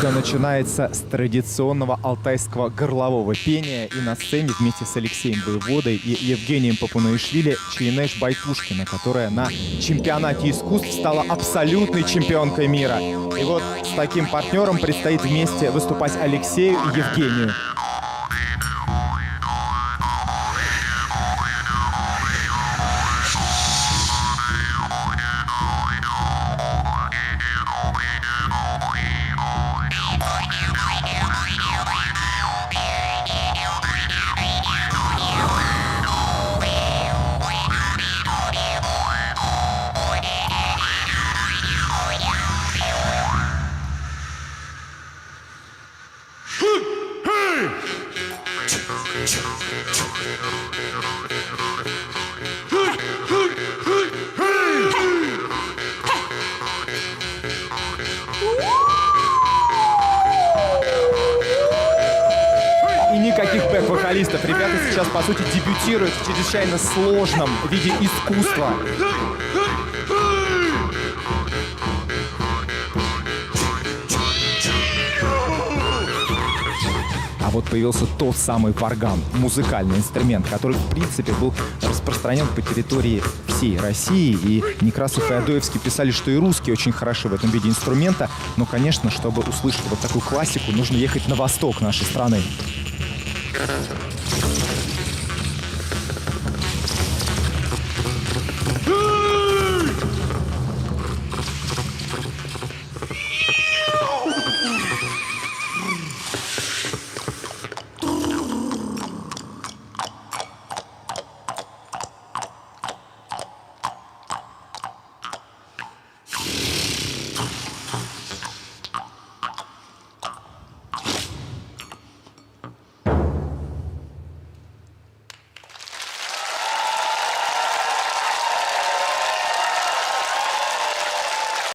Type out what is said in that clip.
Все начинается с традиционного алтайского горлового пения. И на сцене вместе с Алексеем Воеводой и Евгением Попунаишвили Чайнеш Байтушкина, которая на чемпионате искусств стала абсолютной чемпионкой мира. И вот с таким партнером предстоит вместе выступать Алексею и Евгению. И никаких бэк-вокалистов. Ребята сейчас, по сути, дебютируют в чрезвычайно сложном виде искусства. А вот появился тот самый варган, музыкальный инструмент, который, в принципе, был распространен по территории всей России. И Некрасов и Адоевский писали, что и русские очень хороши в этом виде инструмента. Но, конечно, чтобы услышать вот такую классику, нужно ехать на восток нашей страны.